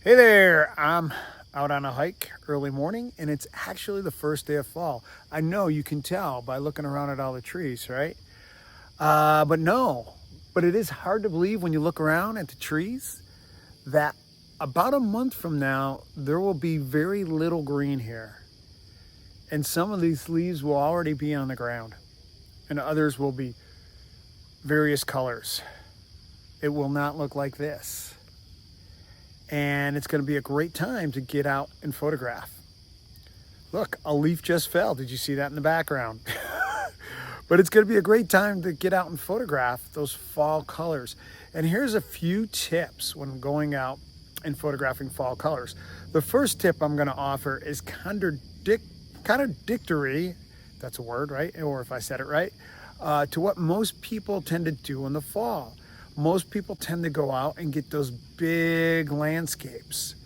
Hey there, I'm out on a hike early morning and it's actually the first day of fall. I know you can tell by looking around at all the trees, right? But it is hard to believe when you look around at the trees that about a month from now, there will be very little green here. And some of these leaves will already be on the ground and others will be various colors. It will not look like this. And it's going to be a great time to get out and photograph. Look, a leaf just fell. Did you see that in the background? But it's going to be a great time to get out and photograph those fall colors. And here's a few tips when going out and photographing fall colors. The first tip I'm going to offer is contradictory, that's a word, right? Or if I said it right, to what most people tend to do in the fall. Most people tend to go out and get those big landscapes.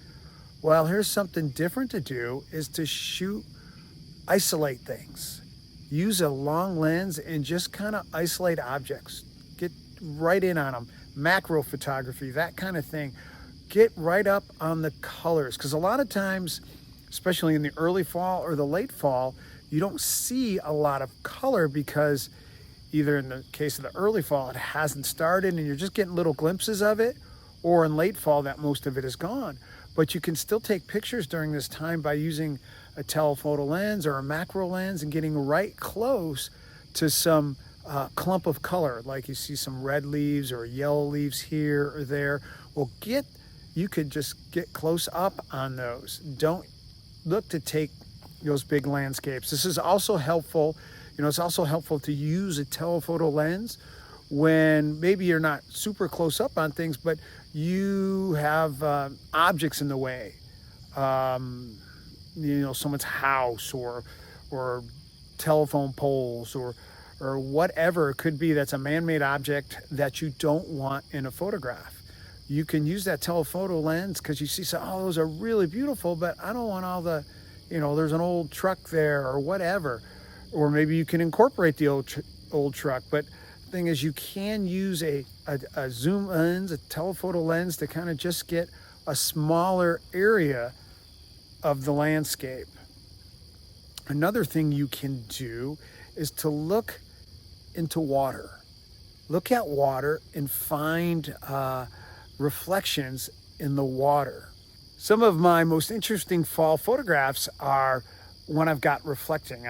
Well, here's something different to do is to isolate things. Use a long lens and just kind of isolate objects. Get right in on them. Macro photography, that kind of thing. Get right up on the colors because a lot of times, especially in the early fall or the late fall, you don't see a lot of color because either in the case of the early fall, it hasn't started and you're just getting little glimpses of it, or in late fall that most of it is gone. But you can still take pictures during this time by using a telephoto lens or a macro lens and getting right close to some clump of color, like you see some red leaves or yellow leaves here or there. Well, you could just get close up on those. Don't look to take those big landscapes. This is also helpful. It's also helpful to use a telephoto lens when maybe you're not super close up on things, but you have objects in the way. Someone's house or telephone poles or whatever it could be that's a man-made object that you don't want in a photograph. You can use that telephoto lens because you see, those are really beautiful, but I don't want all the, there's an old truck there or whatever. Or maybe you can incorporate the old truck. But the thing is, you can use a zoom lens, a telephoto lens to kind of just get a smaller area of the landscape. Another thing you can do is to look into water. Look at water and find reflections in the water. Some of my most interesting fall photographs are when I've got reflected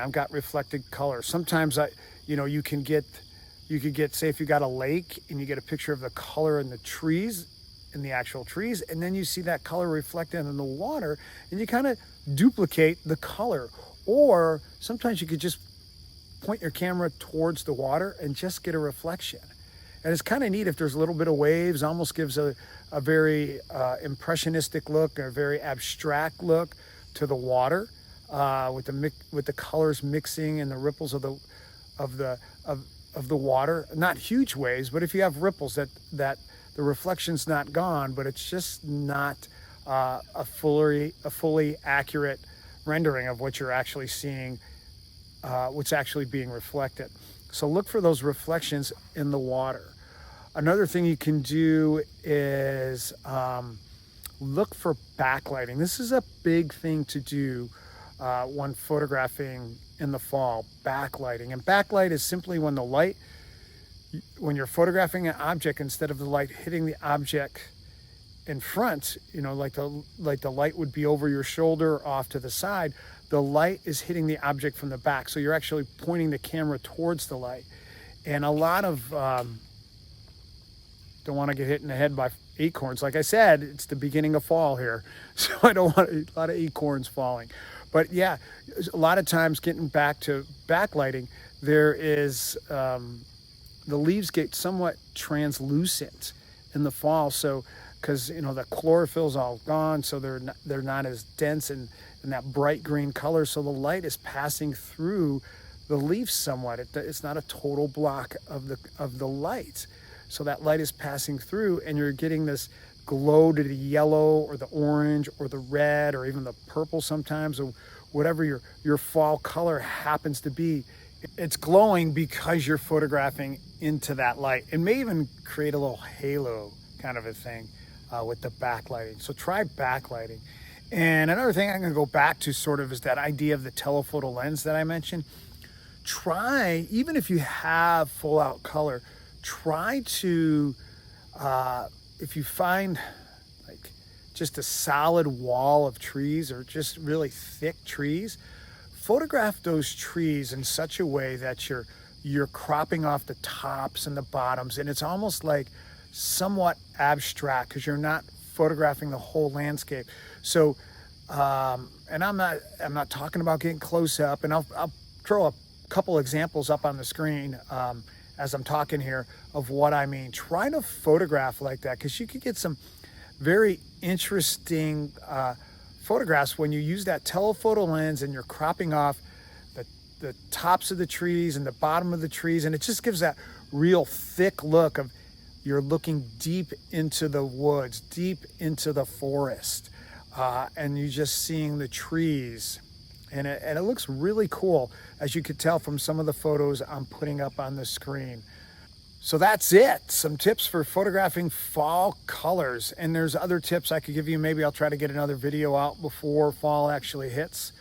color. Sometimes you could get, say if you got a lake and you get a picture of the color in the trees, in the actual trees, and then you see that color reflected in the water and you kind of duplicate the color. Or sometimes you could just point your camera towards the water and just get a reflection. And it's kind of neat if there's a little bit of waves, almost gives a very impressionistic look, a very abstract look to the water. With the colors mixing and the ripples of the water, not huge waves, but if you have ripples that the reflection's not gone, but it's just not a fully accurate rendering of what you're actually seeing, what's actually being reflected. So look for those reflections in the water. Another thing you can do is look for backlighting. This is a big thing to do when photographing in the fall. Backlighting. And backlight is simply when you're photographing an object, instead of the light hitting the object in front, like the light would be over your shoulder or off to the side, the light is hitting the object from the back. So you're actually pointing the camera towards the light. And a lot of, don't want to get hit in the head by acorns. Like I said, it's the beginning of fall here. So I don't want a lot of acorns falling. But yeah, a lot of times, getting back to backlighting, there is, the leaves get somewhat translucent in the fall. So, because the chlorophyll's all gone, so they're not as dense and that bright green color. So the light is passing through the leaves somewhat. It's not a total block of the light. So that light is passing through, and you're getting this glow to the yellow or the orange or the red or even the purple sometimes, or whatever your fall color happens to be. It's glowing because you're photographing into that light. It may even create a little halo kind of a thing. with the backlighting. So try backlighting. And another thing I'm going to go back to sort of is that idea of the telephoto lens that I mentioned. Try, even if you have full out color, try to, if you find like just a solid wall of trees or just really thick trees, photograph those trees in such a way that you're cropping off the tops and the bottoms, and it's almost like somewhat abstract because you're not photographing the whole landscape. So, and I'm not talking about getting close up, and I'll throw a couple examples up on the screen as I'm talking here of what I mean. Try to photograph like that because you could get some very interesting photographs when you use that telephoto lens and you're cropping off the tops of the trees and the bottom of the trees, and it just gives that real thick look of you're looking deep into the woods, deep into the forest, and you're just seeing the trees, and it looks really cool, as you could tell from some of the photos I'm putting up on the screen. So that's it. Some tips for photographing fall colors. And there's other tips I could give you. Maybe I'll try to get another video out before fall actually hits.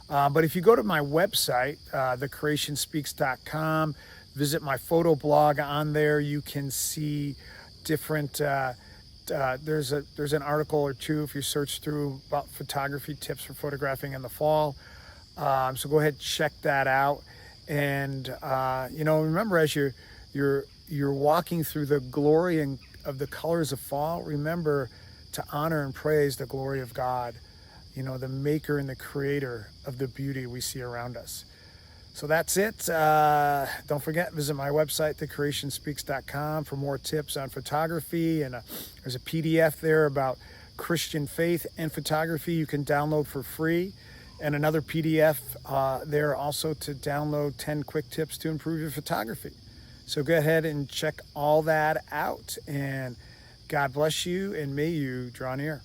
But if you go to my website, thecreationspeaks.com, visit my photo blog on there, you can see different, there's an article or two if you search through about photography tips for photographing in the fall. So go ahead, check that out. And, remember as you're walking through the glory of the colors of fall, remember to honor and praise the glory of God, the maker and the creator of the beauty we see around us. So that's it. Don't forget, visit my website, thecreationspeaks.com, for more tips on photography. And there's a PDF there about Christian faith and photography you can download for free. And another PDF there also to download 10 quick tips to improve your photography. So go ahead and check all that out, and God bless you, and may you draw near.